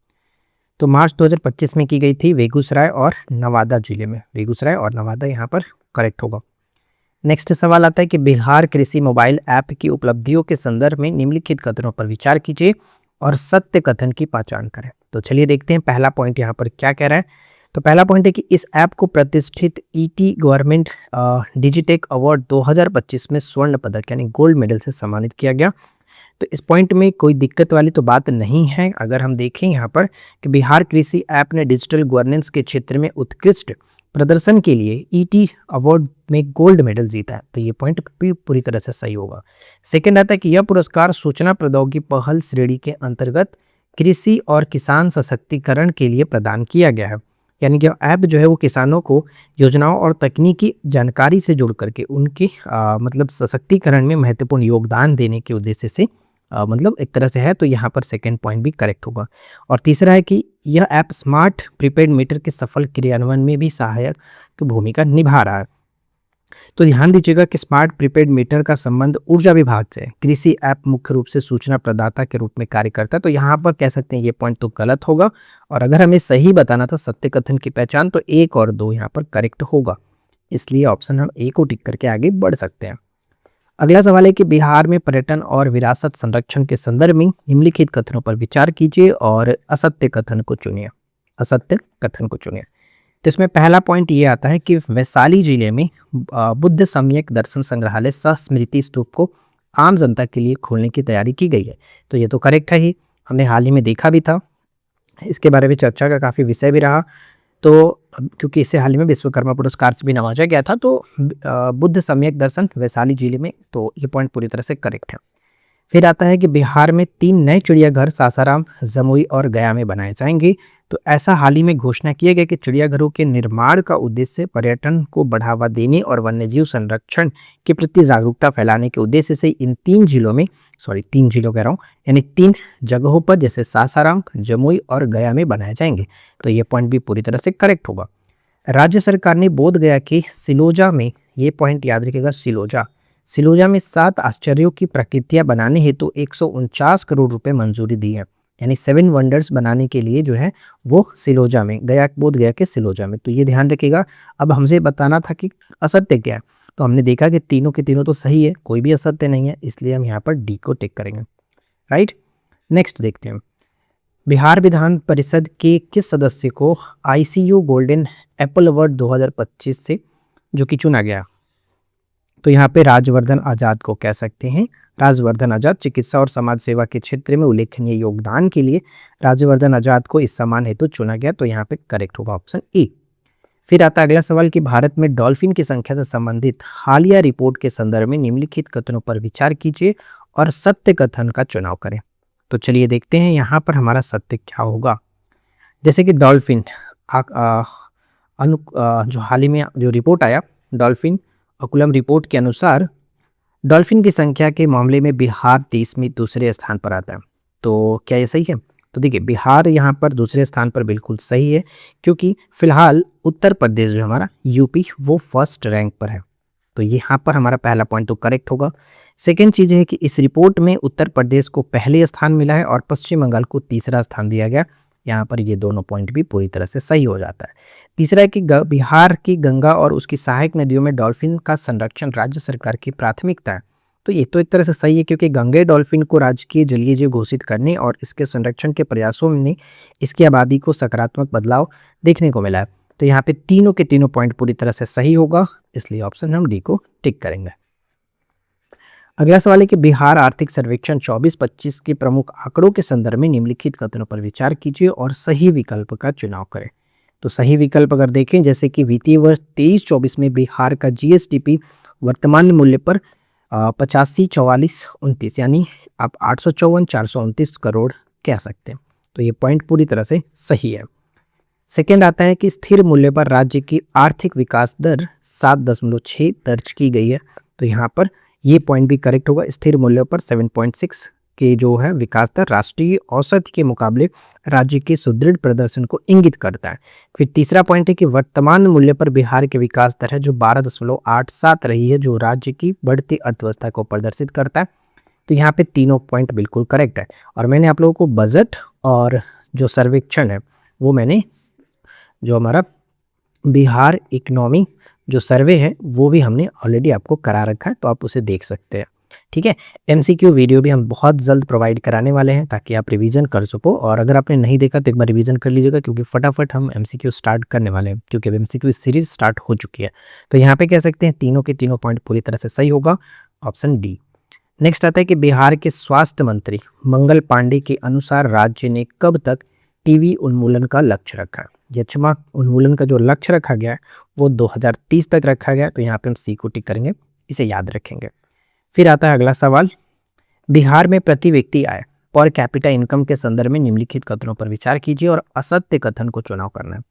तो मार्च 2025 में की गई थी बेगूसराय और नवादा जिले में, बेगूसराय और नवादा यहाँ पर करेक्ट होगा। नेक्स्ट सवाल आता है कि बिहार कृषि मोबाइल ऐप की उपलब्धियों के संदर्भ में निम्नलिखित कथनों पर विचार कीजिए और सत्य कथन की पहचान करें। तो चलिए देखते हैं पहला पॉइंट यहाँ पर क्या कह रहा है। तो पहला पॉइंट है कि इस ऐप को प्रतिष्ठित ईटी गवर्नमेंट डिजिटेक अवार्ड 2025 में स्वर्ण पदक यानी गोल्ड मेडल से सम्मानित किया गया। तो इस पॉइंट में कोई दिक्कत वाली तो बात नहीं है। अगर हम देखें यहाँ पर कि बिहार कृषि ऐप ने डिजिटल गवर्नेंस के क्षेत्र में उत्कृष्ट प्रदर्शन के लिए ईटी अवार्ड में गोल्ड मेडल जीता है, तो ये पॉइंट भी पूरी तरह से सही होगा। सेकंड आता है कि यह पुरस्कार सूचना प्रौद्योगिकी पहल श्रेणी के अंतर्गत कृषि और किसान सशक्तिकरण के लिए प्रदान किया गया है, यानी कि ऐप जो है वो किसानों को योजनाओं और तकनीकी जानकारी से जोड़ करके उनके मतलब सशक्तिकरण में महत्वपूर्ण योगदान देने के उद्देश्य से मतलब एक तरह से है। तो यहाँ पर सेकंड पॉइंट भी करेक्ट होगा। और तीसरा है कि यह ऐप स्मार्ट प्रीपेड मीटर के सफल क्रियान्वयन में भी सहायक भूमिका निभा रहा है। तो ध्यान दीजिएगा कि स्मार्ट प्रीपेड मीटर का संबंध ऊर्जा विभाग से है, कृषि ऐप मुख्य रूप से सूचना प्रदाता के रूप में कार्य करता है। तो यहाँ पर कह सकते हैं ये पॉइंट तो गलत होगा, और अगर हमें सही बताना था सत्य कथन की पहचान तो 1 और 2 यहाँ पर करेक्ट होगा, इसलिए ऑप्शन हम ए को टिक करके आगे बढ़ सकते हैं। अगला सवाल है कि बिहार में पर्यटन और विरासत संरक्षण के संदर्भ में निम्नलिखित कथनों पर विचार कीजिए और असत्य कथन को चुनिए। असत्य कथन को चुनिए। तो इसमें पहला पॉइंट ये आता है कि वैशाली जिले में बुद्ध सम्यक दर्शन संग्रहालय सह स्मृति स्तूप को आम जनता के लिए खोलने की तैयारी की गई है। तो ये तो करेक्ट है ही, हमने हाल ही में देखा भी था, इसके बारे में चर्चा का काफ़ी विषय भी रहा। तो क्योंकि इसे हाल ही में विश्वकर्मा पुरस्कार से भी नवाजा गया था, तो बुद्ध सम्यक दर्शन वैशाली जिले में, तो ये पॉइंट पूरी तरह से करेक्ट है। फिर आता है कि बिहार में 3 नए चिड़ियाघर सासाराम, जमुई और गया में बनाए जाएंगे। तो ऐसा हाल ही में घोषणा किया गया कि चिड़ियाघरों के निर्माण का उद्देश्य पर्यटन को बढ़ावा देने और वन्यजीव संरक्षण के प्रति जागरूकता फैलाने के उद्देश्य से इन 3 जिलों में, सॉरी 3 जिलों कह रहा हूँ, यानी 3 जगहों पर जैसे सासाराम, जमुई और गया में बनाए जाएंगे। तो ये पॉइंट भी पूरी तरह से करेक्ट होगा। राज्य सरकार ने बोध गया कि सिलोजा में, ये पॉइंट याद रखिएगा, सिलोजा में 7 आश्चर्यों की प्रकृतियां बनाने हेतु 149 करोड़ रुपए मंजूरी दी है। यानी 7 वंडर्स बनाने के लिए जो है वो सिलोजा में, बोध गया के सिलोजा में। तो ये ध्यान रखिएगा। अब हमसे बताना था कि असत्य क्या है, तो हमने देखा कि तीनों के तीनों तो सही है, कोई भी असत्य नहीं है, इसलिए हम यहाँ पर डी को टिक करेंगे। राइट, नेक्स्ट देखते हैं। बिहार विधान परिषद के किस सदस्य को ICU गोल्डन एप्पल अवार्ड 2025 से जो कि चुना गया? तो यहाँ पे राजवर्धन आजाद को कह सकते हैं। राजवर्धन आजाद चिकित्सा और समाज सेवा के क्षेत्र में उल्लेखनीय योगदान के लिए राजवर्धन आजाद को इस सम्मान हेतु चुना गया। तो यहाँ पे करेक्ट होगा ऑप्शन ए। फिर आता है अगला सवाल कि भारत में डॉल्फिन की संख्या से संबंधित हालिया रिपोर्ट के संदर्भ में निम्नलिखित कथनों पर विचार कीजिए और सत्य कथन का चुनाव करें। तो चलिए देखते हैं यहाँ पर हमारा सत्य क्या होगा। जैसे कि डॉल्फिन जो हाल ही में जो रिपोर्ट आया, डॉल्फिन अकुलम रिपोर्ट के अनुसार डॉल्फिन की संख्या के मामले में बिहार देश में दूसरे स्थान पर आता है। तो क्या ये सही है? तो देखिए, बिहार यहाँ पर दूसरे स्थान पर बिल्कुल सही है, क्योंकि फिलहाल उत्तर प्रदेश जो हमारा यूपी वो फर्स्ट रैंक पर है। तो यहाँ पर हमारा पहला पॉइंट तो करेक्ट होगा। सेकेंड चीज़ है कि इस रिपोर्ट में उत्तर प्रदेश को पहले स्थान मिला है और पश्चिम बंगाल को तीसरा स्थान दिया गया। यहाँ पर ये दोनों पॉइंट भी पूरी तरह से सही हो जाता है। तीसरा है कि बिहार की गंगा और उसकी सहायक नदियों में डॉल्फिन का संरक्षण राज्य सरकार की प्राथमिकता है। तो ये तो एक तरह से सही है, क्योंकि गंगे डॉल्फिन को राजकीय जलीय जीव घोषित करने और इसके संरक्षण के प्रयासों में इसकी आबादी को सकारात्मक बदलाव देखने को मिला है। तो यहाँ पे तीनों के तीनों पॉइंट पूरी तरह से सही होगा, इसलिए ऑप्शन हम डी को टिक करेंगे। अगला सवाल है कि बिहार आर्थिक सर्वेक्षण 24-25 के प्रमुख आंकड़ों के संदर्भ में निम्नलिखित कथनों पर विचार कीजिए और सही विकल्प का चुनाव करें। तो सही विकल्प अगर देखें, जैसे कि वित्तीय वर्ष 23-24 में बिहार का GSDP वर्तमान मूल्य पर 85-44-29 यानी आप 854-429 करोड़ कह सकते हैं। तो ये पॉइंट पूरी तरह से सही है। सेकेंड आता है कि स्थिर मूल्य पर राज्य की आर्थिक विकास दर 7.6 दर्ज की गई है। तो यहाँ पर ये पॉइंट भी करेक्ट होगा। स्थिर मूल्य पर 7.6 के जो है विकास दर राष्ट्रीय औसत के मुकाबले राज्य के सुदृढ़ प्रदर्शन को इंगित करता है। फिर तीसरा पॉइंट है कि वर्तमान मूल्य पर बिहार की विकास दर है जो 12.87 रही है, जो राज्य की बढ़ती अर्थव्यवस्था को प्रदर्शित करता है। तो यहाँ पे तीनों पॉइंट बिल्कुल करेक्ट है। और मैंने आप लोगों को बजट और जो सर्वेक्षण है वो मैंने जो हमारा बिहार इकोनॉमी जो सर्वे है वो भी हमने ऑलरेडी आपको करा रखा है, तो आप उसे देख सकते हैं। ठीक है, MCQ वीडियो भी हम बहुत जल्द प्रोवाइड कराने वाले हैं ताकि आप रिवीजन कर सको। और अगर आपने नहीं देखा तो एक बार रिवीजन कर लीजिएगा, क्योंकि फटाफट हम MCQ स्टार्ट करने वाले हैं, क्योंकि अब MCQ सीरीज स्टार्ट हो चुकी है। तो यहाँ पे कह सकते हैं तीनों के तीनों पॉइंट पूरी तरह से सही होगा, ऑप्शन डी। नेक्स्ट आता है कि बिहार के स्वास्थ्य मंत्री मंगल पांडे के अनुसार राज्य ने कब तक टीबी उन्मूलन का लक्ष्य रखा है? यक्ष्मा उन्मूलन का जो लक्ष्य रखा गया है वो 2030 तक रखा गया है। तो यहाँ पे हम सी को टिक करेंगे, इसे याद रखेंगे। फिर आता है अगला सवाल, बिहार में प्रति व्यक्ति आय पर कैपिटा इनकम के संदर्भ में निम्नलिखित कथनों पर विचार कीजिए और असत्य कथन को चुनाव करना है।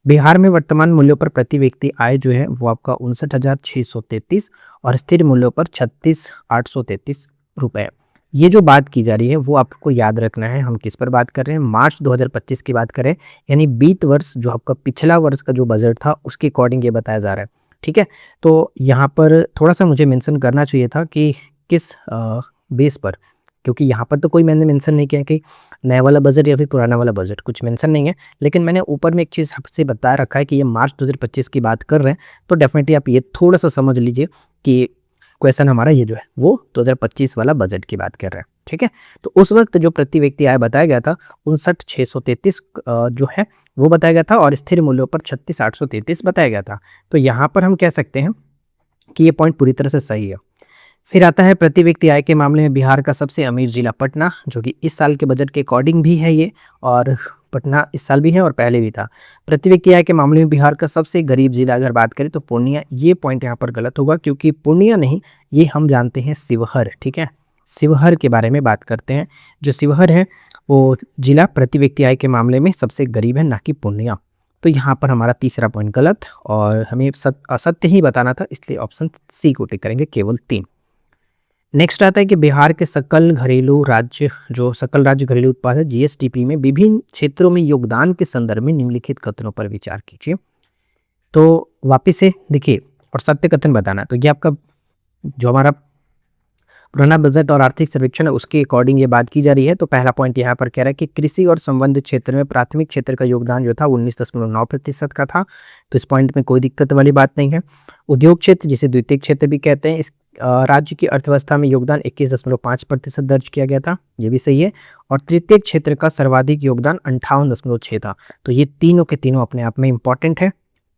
बिहार में वर्तमान मूल्यों पर प्रति व्यक्ति आय जो है वो आपका 59,633 और स्थिर मूल्यों पर 36,833 रुपए। ये जो बात की जा रही है वो आपको याद रखना है, हम किस पर बात कर रहे हैं, मार्च 2025 की बात करें, यानी बीत वर्ष जो आपका पिछला वर्ष का जो बजट था उसके अकॉर्डिंग ये बताया जा रहा है। ठीक है, तो यहाँ पर थोड़ा सा मुझे मेंशन करना चाहिए था कि किस बेस पर, क्योंकि यहाँ पर तो कोई मैंने मेंशन नहीं किया कि नया वाला बजट या फिर पुराना वाला बजट, कुछ मेंशन नहीं है। लेकिन मैंने ऊपर में एक चीज़ आपसे बता रखा है कि ये मार्च 2025 की बात कर रहे हैं, तो डेफिनेटली आप ये थोड़ा सा समझ लीजिए कि क्वेश्चन हमारा ये जो है वो 2025 वाला बजट की बात कर रहा है। ठीक है, तो उस वक्त जो प्रति व्यक्ति आय बताया गया था 59,633 जो है वो बताया गया था और स्थिर मूल्यों पर 36,833 बताया गया था। तो यहाँ पर हम कह सकते हैं कि ये पॉइंट पूरी तरह से सही है। फिर आता है प्रति व्यक्ति आय के मामले में बिहार का सबसे अमीर जिला पटना, जो कि इस साल के बजट के अकॉर्डिंग भी है ये, और पटना इस साल भी है और पहले भी था। प्रति व्यक्ति आय के मामले में बिहार का सबसे गरीब जिला अगर बात करें तो पूर्णिया। ये पॉइंट यहाँ पर गलत होगा क्योंकि पूर्णिया नहीं, ये हम जानते हैं शिवहर। ठीक है, शिवहर के बारे में बात करते हैं। जो शिवहर है वो जिला प्रति व्यक्ति आय के मामले में सबसे गरीब है, ना कि पूर्णिया। तो यहाँ पर हमारा तीसरा पॉइंट गलत और हमें असत्य ही बताना था, इसलिए ऑप्शन सी को टिक करेंगे, केवल 3। नेक्स्ट आता है कि बिहार के सकल राज्य घरेलू उत्पाद है जीएसडीपी में विभिन्न क्षेत्रों में योगदान के संदर्भ में निम्नलिखित कथनों पर विचार कीजिए। तो वापिस से देखिए और सत्य कथन बताना। तो ये आपका जो हमारा पुराना बजट और आर्थिक सर्वेक्षण है उसके अकॉर्डिंग ये बात की जा रही है। तो पहला पॉइंट यहाँ पर कह रहा है कि कृषि और संबंधित क्षेत्र में प्राथमिक क्षेत्र का योगदान जो था 19.9% का था। तो इस पॉइंट में कोई दिक्कत वाली बात नहीं है। उद्योग क्षेत्र, जिसे द्वितीय क्षेत्र भी कहते हैं, इस राज्य की अर्थव्यवस्था में योगदान 21.5% दर्ज किया गया था, ये भी सही है। और तृतीय क्षेत्र का सर्वाधिक योगदान 58.6 था। तो ये तीनों के तीनों अपने आप में इंपॉर्टेंट है।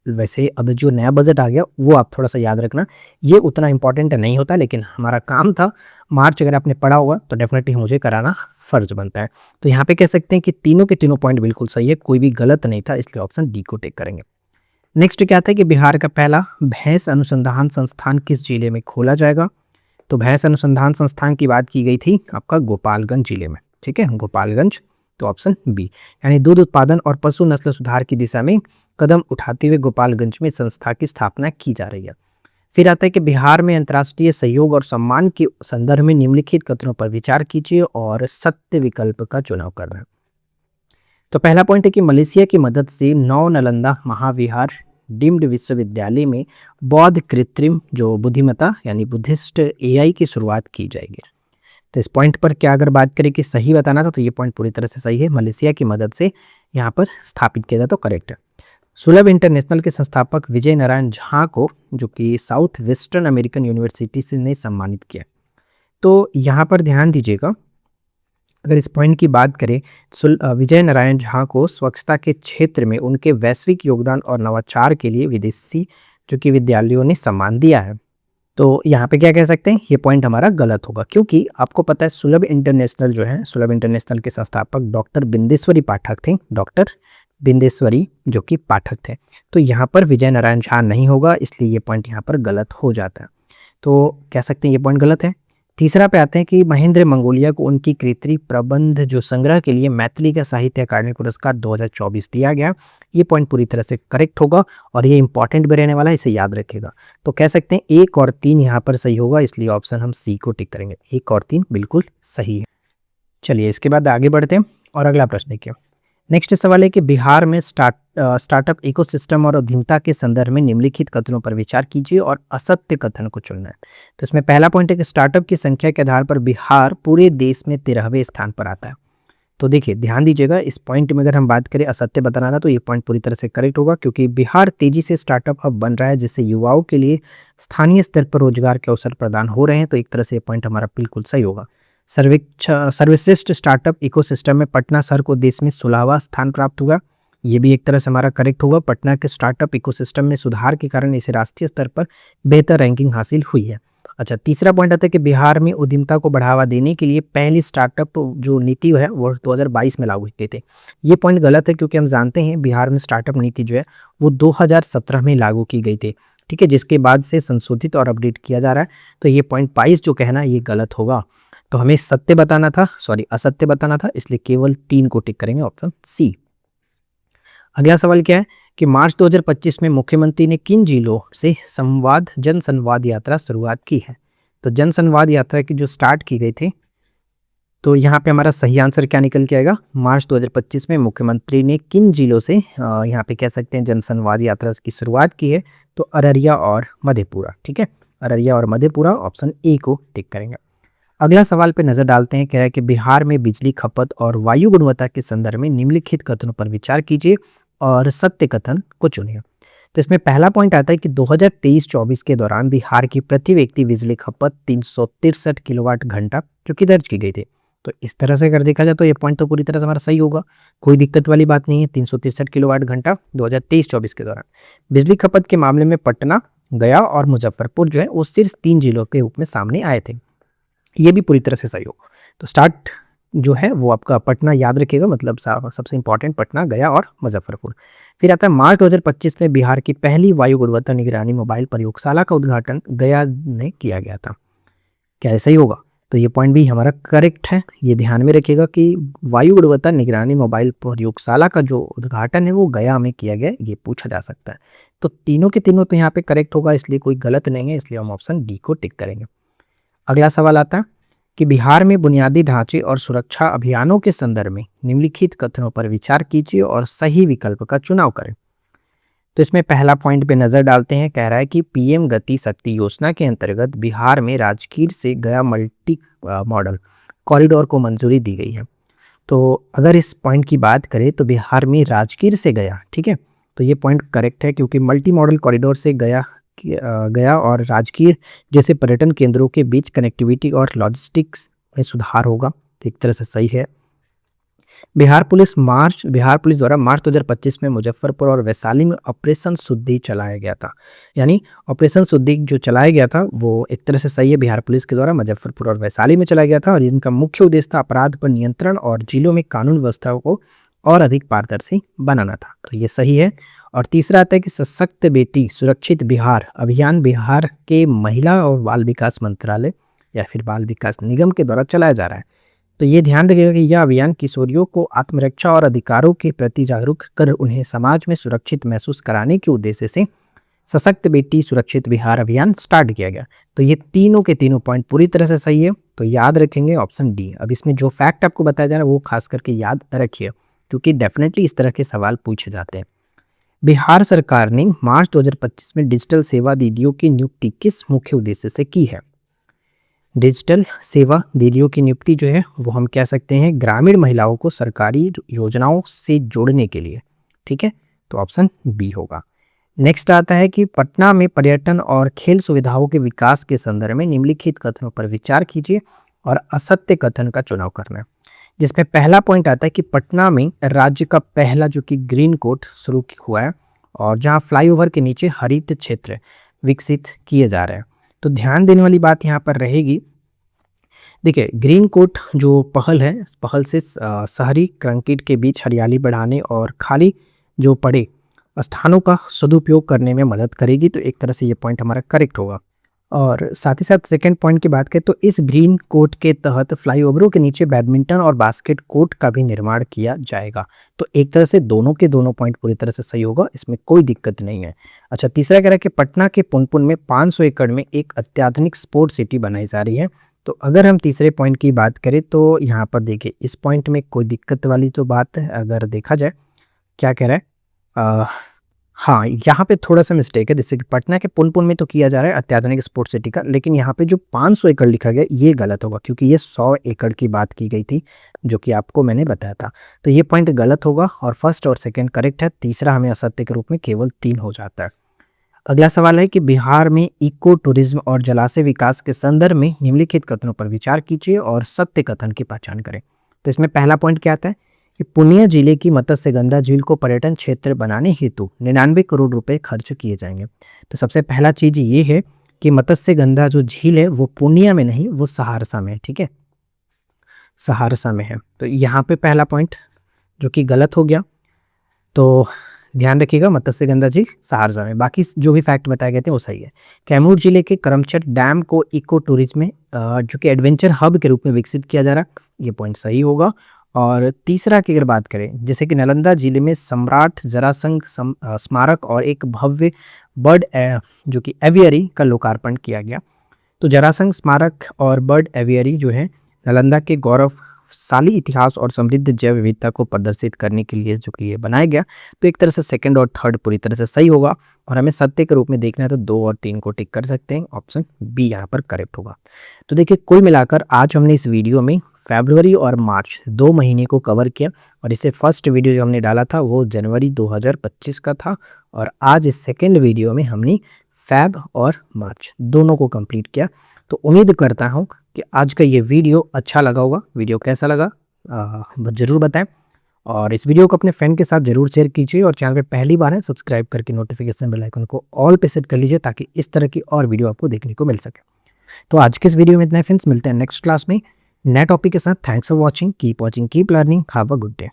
वैसे अब जो नया बजट आ गया वो आप थोड़ा सा याद रखना, ये उतना इंपॉर्टेंट नहीं होता, लेकिन हमारा काम था मार्च अगर आपने पढ़ा होगा तो डेफिनेटली मुझे कराना फर्ज बनता है। तो यहाँ पे कह सकते हैं कि तीनों के तीनों पॉइंट बिल्कुल सही है, कोई भी गलत नहीं था, इसलिए ऑप्शन डी को टिक करेंगे। नेक्स्ट क्या था कि बिहार का पहला भैंस अनुसंधान संस्थान किस जिले में खोला जाएगा। तो भैंस अनुसंधान संस्थान की बात की गई थी आपका गोपालगंज जिले में। ठीक है, गोपालगंज। तो ऑप्शन बी, यानी दूध उत्पादन और पशु नस्ल सुधार की दिशा में कदम उठाते हुए गोपालगंज में संस्था की स्थापना की जा रही है। फिर आता है कि बिहार में अंतर्राष्ट्रीय सहयोग और सम्मान के संदर्भ में निम्नलिखित कथनों पर विचार कीजिए और सत्य विकल्प का चुनाव करना है। तो पहला पॉइंट है कि मलेशिया की मदद से नव नालंदा महाविहार डीम्ड विश्वविद्यालय में बौद्ध कृत्रिम जो बुद्धिमत्ता यानी बुद्धिस्ट एआई की शुरुआत की जाएगी। तो इस पॉइंट पर क्या अगर बात करें कि सही बताना था, तो ये पॉइंट पूरी तरह से सही है। मलेशिया की मदद से यहाँ पर स्थापित किया जाए तो करेक्ट है। सुलभ इंटरनेशनल के संस्थापक विजय नारायण झा को जो कि साउथ वेस्टर्न अमेरिकन यूनिवर्सिटी से ने सम्मानित किया। तो यहाँ पर ध्यान दीजिएगा, अगर इस पॉइंट की बात करें, विजय नारायण झा को स्वच्छता के क्षेत्र में उनके वैश्विक योगदान और नवाचार के लिए विदेशी जो कि विद्यालयों ने सम्मान दिया है। तो यहाँ पे क्या कह सकते हैं, ये पॉइंट हमारा गलत होगा, क्योंकि आपको पता है सुलभ इंटरनेशनल जो है, सुलभ इंटरनेशनल के संस्थापक डॉक्टर बिंदेश्वरी पाठक थे, डॉक्टर बिंदेश्वरी जो कि पाठक थे। तो यहाँ पर विजय नारायण झा नहीं होगा, इसलिए ये पॉइंट यहाँ पर गलत हो जाता है। तो कह सकते हैं ये पॉइंट गलत है। तीसरा पे आते हैं कि महेंद्र मंगोलिया को उनकी कृति प्रबंध जो संग्रह के लिए मैथिली का साहित्य अकादमी पुरस्कार 2024 दिया गया। ये पॉइंट पूरी तरह से करेक्ट होगा और ये इंपॉर्टेंट भी रहने वाला है, इसे याद रखेगा। तो कह सकते हैं 1 और 3 यहाँ पर सही होगा, इसलिए ऑप्शन हम सी को टिक करेंगे। 1 और 3 बिल्कुल सही है। चलिए इसके बाद आगे बढ़ते हैं और अगला प्रश्न देखिए। नेक्स्ट सवाल है कि बिहार में स्टार्टअप इकोसिस्टम और उद्यमिता के संदर्भ में निम्नलिखित कथनों पर विचार कीजिए और असत्य कथन को चुनना है। तो इसमें पहला पॉइंट है कि स्टार्टअप की संख्या के आधार पर बिहार पूरे देश में 13वें स्थान पर आता है। तो देखिए ध्यान दीजिएगा, इस पॉइंट में अगर हम बात करें असत्य बताना था, तो ये पॉइंट पूरी तरह से करेक्ट होगा, क्योंकि बिहार तेजी से स्टार्टअप हब बन रहा है, जिससे युवाओं के लिए स्थानीय स्तर पर रोजगार के अवसर प्रदान हो रहे हैं। तो एक तरह से ये पॉइंट हमारा बिल्कुल सही होगा। सर्वश्रेष्ठ स्टार्टअप इकोसिस्टम में पटना शहर को देश में 16वां स्थान प्राप्त हुआ। ये भी एक तरह से हमारा करेक्ट होगा। पटना के स्टार्टअप इकोसिस्टम में सुधार के कारण इसे राष्ट्रीय स्तर पर बेहतर रैंकिंग हासिल हुई है। अच्छा, तीसरा पॉइंट आता है कि बिहार में उद्यमिता को बढ़ावा देने के लिए पहली स्टार्टअप जो नीति है वो 2022 में लागू किए थे। ये पॉइंट गलत है, क्योंकि हम जानते हैं बिहार में स्टार्टअप नीति जो है वो 2017 में लागू की गई थी। ठीक है, जिसके बाद से संशोधित और अपडेट किया जा रहा है। तो ये पॉइंट 22 जो कहना ये गलत होगा। तो हमें असत्य बताना था, इसलिए केवल 3 को टिक करेंगे, ऑप्शन सी। अगला सवाल क्या है कि मार्च 2025 में मुख्यमंत्री ने किन जिलों से जन संवाद यात्रा शुरुआत की है। तो जन संवाद यात्रा की जो स्टार्ट की गई थी, तो यहाँ पे हमारा सही आंसर क्या निकल के आएगा, मार्च 2025 में मुख्यमंत्री ने किन जिलों से यहाँ पे कह सकते हैं जन संवाद यात्रा की शुरुआत की है। तो अररिया और मधेपुरा। ठीक है, अररिया और मधेपुरा, ऑप्शन ए को टिक करेंगे। अगला सवाल पे नजर डालते हैं। कह रहा है कि बिहार में बिजली खपत और वायु गुणवत्ता के संदर्भ में निम्नलिखित कथनों पर विचार कीजिए और सत्य कथन को चुनिए। तो इसमें पहला पॉइंट आता है कि 2023-24 के दौरान बिहार की प्रति व्यक्ति बिजली खपत 363 किलोवाट घंटा जो कि दर्ज की गई थी। तो इस तरह से अगर देखा जाए तो ये पॉइंट तो पूरी तरह से हमारा सही होगा, कोई दिक्कत वाली बात नहीं है। 363 किलोवाट घंटा 2023-24 के दौरान बिजली खपत के मामले में पटना, गया और मुजफ्फरपुर जो है वो सिर्फ 3 जिलों के रूप में सामने आए थे। ये भी पूरी तरह से सही हो। तो स्टार्ट जो है वो आपका पटना याद रखिएगा, मतलब सबसे इंपॉर्टेंट पटना, गया और मुजफ्फरपुर। फिर आता है मार्च 2025 में बिहार की पहली वायु गुणवत्ता निगरानी मोबाइल प्रयोगशाला का उद्घाटन गया में किया गया था। क्या ऐसा ही होगा? तो ये पॉइंट भी हमारा करेक्ट है। ये ध्यान में रखिएगा कि वायु गुणवत्ता निगरानी मोबाइल प्रयोगशाला का जो उद्घाटन है वो गया में किया गया, ये पूछा जा सकता है। तो तीनों के तीनों तो यहाँ पे करेक्ट होगा, इसलिए कोई गलत नहीं है, इसलिए हम ऑप्शन डी को टिक करेंगे। अगला सवाल आता है कि बिहार में बुनियादी ढांचे और सुरक्षा अभियानों के संदर्भ में निम्नलिखित कथनों पर विचार कीजिए और सही विकल्प का चुनाव करें। तो इसमें पहला पॉइंट पे नजर डालते हैं। कह रहा है कि पीएम गति शक्ति योजना के अंतर्गत बिहार में राजगीर से गया मल्टी मॉडल कॉरिडोर को मंजूरी दी गई है। तो अगर इस पॉइंट की बात करें तो बिहार में राजगीर से गया, ठीक है, तो ये पॉइंट करेक्ट है क्योंकि मल्टी मॉडल कॉरिडोर से गया और राजगीर जैसे पर्यटन केंद्रों के बीच कनेक्टिविटी और लॉजिस्टिक्स में सुधार होगा, तो एक तरह से सही है। बिहार पुलिस द्वारा मार्च 2025 में मुजफ्फरपुर और वैशाली में ऑपरेशन शुद्धि चलाया गया था। यानी ऑपरेशन शुद्धि जो चलाया गया था वो एक तरह से सही है, बिहार पुलिस के द्वारा मुजफ्फरपुर और वैशाली में चलाया गया था और इनका मुख्य उद्देश्य था अपराध पर नियंत्रण और जिलों में कानून व्यवस्था को और अधिक पारदर्शी बनाना था, तो ये सही है। और तीसरा आता है कि सशक्त बेटी सुरक्षित बिहार अभियान बिहार के महिला और बाल विकास मंत्रालय या फिर बाल विकास निगम के द्वारा चलाया जा रहा है। तो ये ध्यान रखिएगा कि यह अभियान किशोरियों को आत्मरक्षा और अधिकारों के प्रति जागरूक कर उन्हें समाज में सुरक्षित महसूस कराने के उद्देश्य से सशक्त बेटी सुरक्षित बिहार अभियान स्टार्ट किया गया। तो ये तीनों के तीनों पॉइंट पूरी तरह से सही है, तो याद रखेंगे ऑप्शन डी। अब इसमें जो फैक्ट आपको बताया जा रहा है वो खास करके याद रखिए क्योंकि डेफिनेटली इस तरह के सवाल पूछे जाते हैं। बिहार सरकार ने मार्च 2025 में डिजिटल सेवा दीदियों की नियुक्ति किस मुख्य उद्देश्य से की है? डिजिटल सेवा दीदियों की नियुक्ति जो है वो हम कह सकते हैं ग्रामीण महिलाओं को सरकारी योजनाओं से जोड़ने के लिए, ठीक है, तो ऑप्शन बी होगा। नेक्स्ट आता है कि पटना में पर्यटन और खेल सुविधाओं के विकास के संदर्भ में निम्नलिखित कथनों पर विचार कीजिए और असत्य कथन का चुनाव करना है। जिसमें पहला पॉइंट आता है कि पटना में राज्य का पहला जो कि ग्रीन कोर्ट शुरू हुआ है और जहां फ्लाईओवर के नीचे हरित क्षेत्र विकसित किए जा रहे हैं। तो ध्यान देने वाली बात यहाँ पर रहेगी, देखिए ग्रीन कोर्ट जो पहल है, पहल से शहरी कंक्रीट के बीच हरियाली बढ़ाने और खाली जो पड़े स्थानों का सदुपयोग करने में मदद करेगी, तो एक तरह से ये पॉइंट हमारा करेक्ट होगा। और साथ ही साथ सेकंड पॉइंट की बात करें तो इस ग्रीन कोर्ट के तहत फ्लाईओवरों के नीचे बैडमिंटन और बास्केट कोर्ट का भी निर्माण किया जाएगा। तो एक तरह से दोनों के दोनों पॉइंट पूरी तरह से सही होगा, इसमें कोई दिक्कत नहीं है। अच्छा, तीसरा कह रहा है कि पटना के पुनपुन में 500 एकड़ में एक अत्याधुनिक स्पोर्ट्स सिटी बनाई जा रही है। तो अगर हम तीसरे पॉइंट की बात करें तो यहाँ पर देखिए इस पॉइंट में कोई दिक्कत वाली तो बात है। अगर देखा जाए क्या कह रहा है, हाँ यहाँ पे थोड़ा सा मिस्टेक है। जैसे कि पटना के पुनपुन में तो किया जा रहा है अत्याधुनिक स्पोर्ट्स सिटी का, लेकिन यहाँ पे जो 500 एकड़ लिखा गया ये गलत होगा क्योंकि ये 100 एकड़ की बात की गई थी जो कि आपको मैंने बताया था। तो ये पॉइंट गलत होगा और फर्स्ट और सेकंड करेक्ट है, तीसरा हमें असत्य के रूप में केवल 3 हो जाता है। अगला सवाल है कि बिहार में इको टूरिज्म और जलाशय विकास के संदर्भ में निम्नलिखित कथनों पर विचार कीजिए और सत्य कथन की पहचान करें। तो इसमें पहला पॉइंट क्या आता है कि पूर्णिया जिले की मत्स्यगंधा झील को पर्यटन क्षेत्र बनाने हेतु 99 करोड़ रुपए खर्च किए जाएंगे। तो सबसे पहला चीज ये है कि मत्स्यगंधा जो झील है वो पूर्णिया में नहीं, वो सहारसा में है, ठीक है, सहारसा में है। तो यहाँ पे पहला पॉइंट जो कि गलत हो गया, तो ध्यान रखिएगा मत्स्यगंधा झील सहारसा में। बाकी जो भी फैक्ट बताए गए थे वो सही है। कैमूर जिले के करमचट डैम को इको टूरिज्म में जो कि एडवेंचर हब के रूप में विकसित किया जा रहा है, ये पॉइंट सही होगा। और तीसरा की अगर बात करें, जैसे कि नालंदा जिले में सम्राट जरासंध स्मारक और एक भव्य बर्ड जो कि एवियरी का लोकार्पण किया गया। तो जरासंध स्मारक और बर्ड एवियरी जो है नालंदा के गौरवशाली इतिहास और समृद्ध जैव विविधता को प्रदर्शित करने के लिए जो कि ये बनाया गया। तो एक तरह से सेकंड और थर्ड पूरी तरह से सही होगा और हमें सत्य के रूप में देखना है तो 2 और 3 को टिक कर सकते हैं, ऑप्शन बी यहाँ पर करेक्ट होगा। तो देखिए कुल मिलाकर आज हमने इस वीडियो में फरवरी और मार्च 2 महीने को कवर किया और इससे फर्स्ट वीडियो जो हमने डाला था वो जनवरी 2025 का था और आज इस सेकेंड वीडियो में हमने फ़ैब और मार्च दोनों को कंप्लीट किया। तो उम्मीद करता हूँ कि आज का ये वीडियो अच्छा लगा होगा। वीडियो कैसा लगा ज़रूर बताएं और इस वीडियो को अपने फ्रेंड के साथ ज़रूर शेयर कीजिए और चैनल पे पहली बार है सब्सक्राइब करके नोटिफिकेशन बेल आइकन को ऑल पे सेट कर लीजिए ताकि इस तरह की और वीडियो आपको देखने को मिल सके। तो आज के इस वीडियो में इतना फ्रेंड्स, मिलते हैं नेक्स्ट क्लास में नए टॉपिक के साथ। Thanks for watching, keep learning, have a good day.